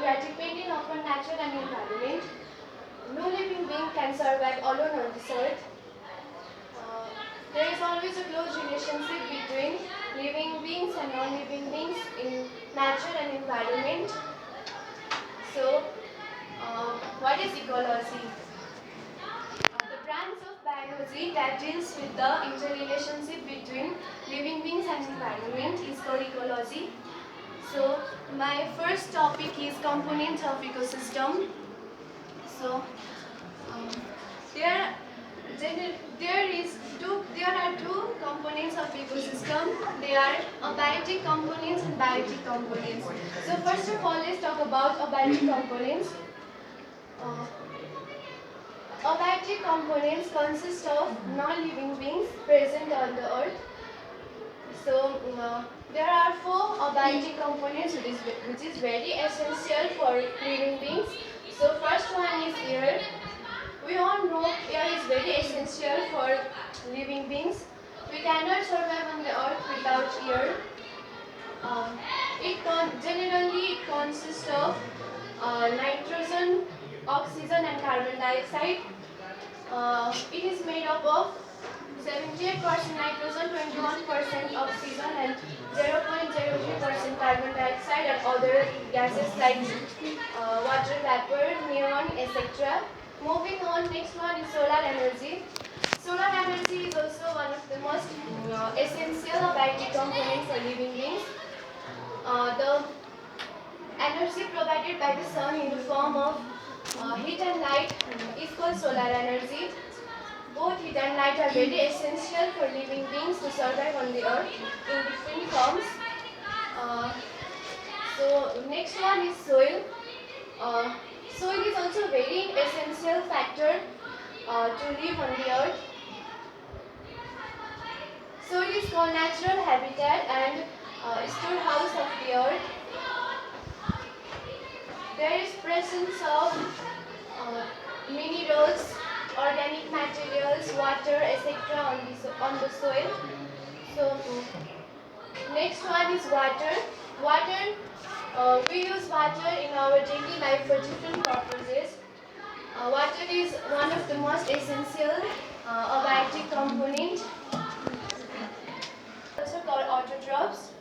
we are dependent upon nature and environment. No living being can survive alone on this earth. Uh, there is always a close relationship between living beings and non-living beings in nature and environment. So, what is ecology? The branch of biology that deals with the interrelationship between living beings and environment is called ecology. So, my first topic is components of ecosystem. So, um, there, there are two components of ecosystem. They are abiotic components and biotic components. So, first of all, let's talk about abiotic components. Uh, Abiotic components consist of non-living beings present on the earth. So, there are four abiotic components which is very essential for living beings. So, first one is air. We all know air is very essential for living beings. We cannot survive on the earth without air. Generally consists of nitrogen, oxygen and carbon dioxide. It is made up of 78% nitrogen, 21% oxygen and 0.03% carbon dioxide and other gases like water vapor, neon, etc. Moving on, next one is solar energy. Solar energy is also one of the most essential abiotic components for living beings. The energy provided by the sun in the form of heat and light is called solar energy. Both heat and light are very essential for living beings to survive on the earth in different forms. So next one is soil. Soil is also a very essential factor to live on the earth. Soil is called natural habitat and storehouse of the earth. There is presence of minerals, organic materials, water, etc. on the soil. So next one is water. We use water in our daily life for different purposes. Water is one of the most essential abiotic component. Also called autotrophs.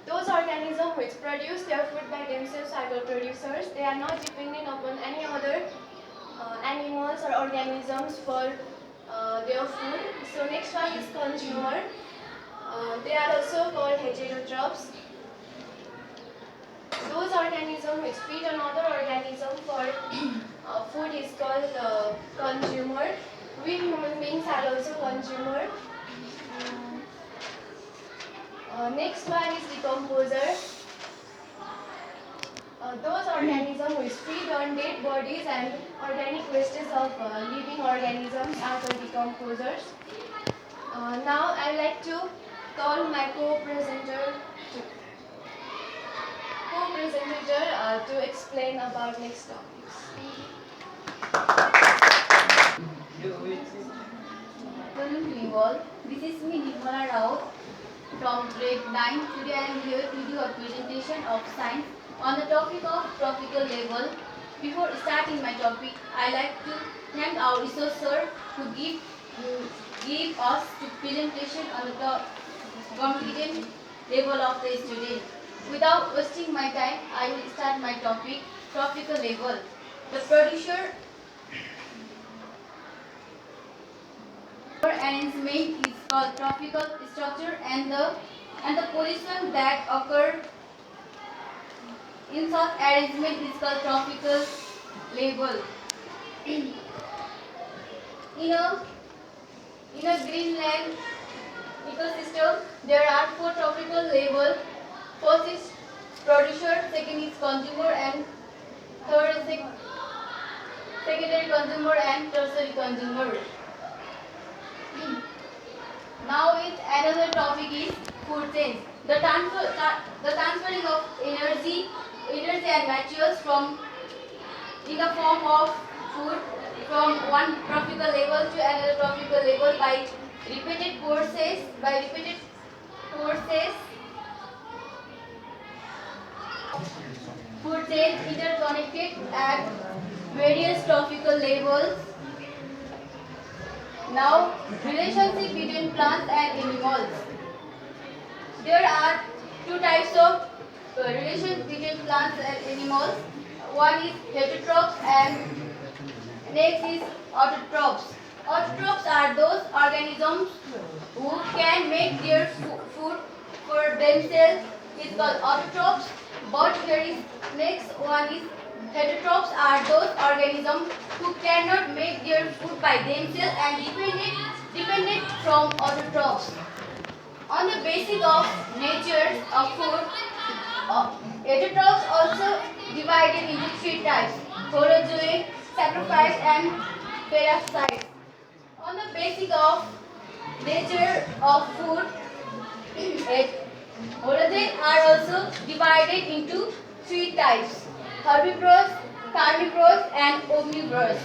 Those organisms which produce their food by themselves are called producers. They are not dependent upon any other animals or organisms for their food. So next one is consumer. They are also called heterotrophs. Those organisms which feed on other organisms for food is called consumer. We human beings are also consumer. Next one is decomposer. Those organisms which feed on dead bodies and organic wastes of living organisms are called decomposers. Now I would like to call my co-presenter to explain about next topics. Welcome to you all. This is me, Nirmala Rao from grade 9. Today I am here to do a presentation of science on the topic of tropical level. Before starting my topic, I like to thank our research sir who give us the presentation on the competent level of the student. Without wasting my time, I will start my topic, tropical level. The producer arrangement is called tropical structure and the position that occur in such arrangement is called tropical level. In a Greenland ecosystem, there are four tropical levels. First is producer, second is consumer, and third is secondary consumer and tertiary consumer. Now another topic is food chain. The transferring of energy and materials from in the form of food from one tropical level to another tropical level by repeated forces food chains interconnected at various trophical levels. Now, relationship between plants and animals. There are two types of relations between plants and animals. One is heterotrophs and next is autotrophs. Autotrophs are those organisms who can make their food for themselves. It's called autotrophs. But there is next one is heterotrophs are those organisms who cannot make their food by themselves and dependent from autotrophs. On the basis of nature of food, heterotrophs also divided into three types: holozoic, sacrifice, and parasites. On the basis of nature of food, holozoic are also divided into three types: herbivorous, carnivorous, and omnivorous.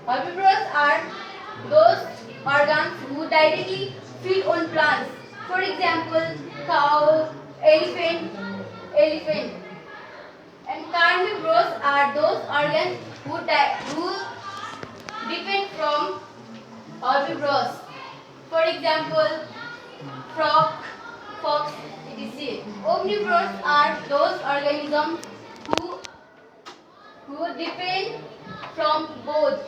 Herbivorous are those organs who directly feed on plants. For example, cow, elephant. And carnivorous are those organs who depend from herbivorous. For example, frog, fox, etc. Omnivorous are those organisms who depend from both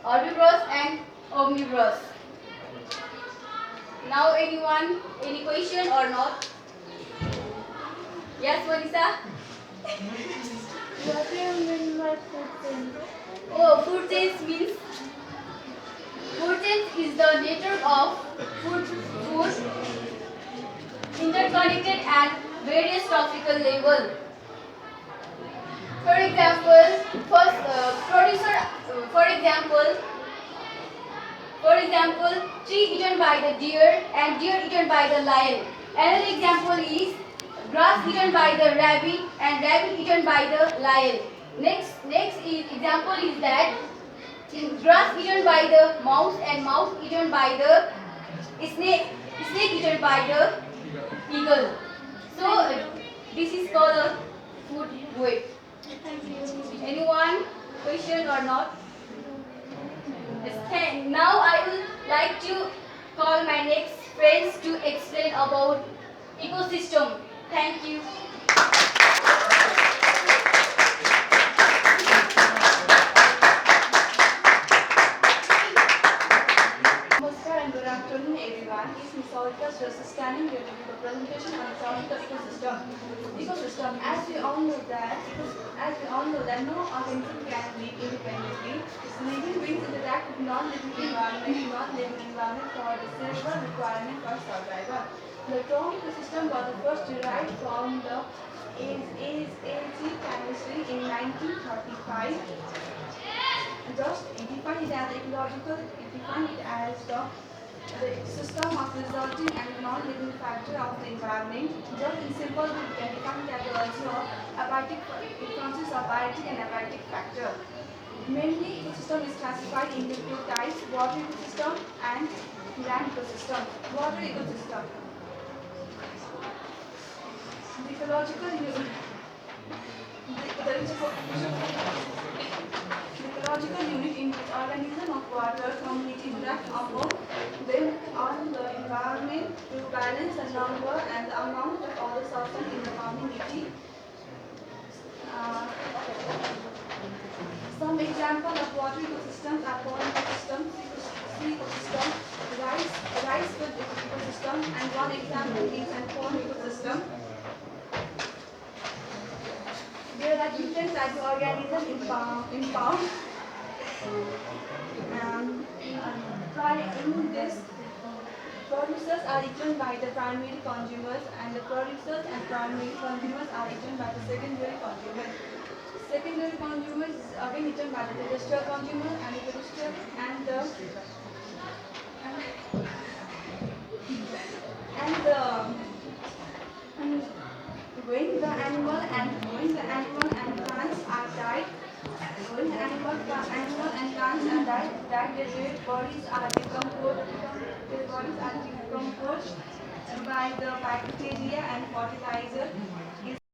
herbivorous and omnivorous. Now anyone, any question or not? Yes, Vanessa? What do you mean by food chain? Oh, food chains means food chains is the network of food interconnected at various trophical level. For example, for example, tree eaten by the deer and deer eaten by the lion. Another example is grass eaten by the rabbit and rabbit eaten by the lion. Next example is that grass eaten by the mouse and mouse eaten by the snake eaten by the eagle. So this is called a food web. Thank you. Anyone question or not? Yes, now I would like to call my next friends to explain about ecosystem. Thank you. Namaskar and good afternoon everyone. It's Ms. Olga just standing here to give a presentation on the sound of ecosystem. Ecosystem, as we all know that no organism can live independently. Living beings interact with non-living environment for the cerebral requirement for survival. The term ecosystem was first derived from the AZ chemistry in 1935. Just define it as ecological, define it as the system of resulting and non-living factor of the environment. Just in simple, we can define it as also abiotic. It consists of abiotic and abiotic factor. Mainly, ecosystem is classified into two types: water ecosystem and land ecosystem. Water ecosystem. The ecological unit. The ecological unit in which organisms of water community interact upon them on the environment to balance the number and the amount of all the substances in the community. Some examples of water ecosystems are pond ecosystems, sea ecosystem, rice field ecosystem, and one example is an pond ecosystem. There are different types of organisms in pond. In this, producers are eaten by the primary consumers, and the producers and primary consumers are eaten by the secondary consumers. Secondary consumers is again eaten by the terrestrial consumer, and the terrestrial when the animal and plants are died, when the animal and plants are died, their dead bodies are decomposed. Their bodies are decomposed by the bacteria and fertilizer.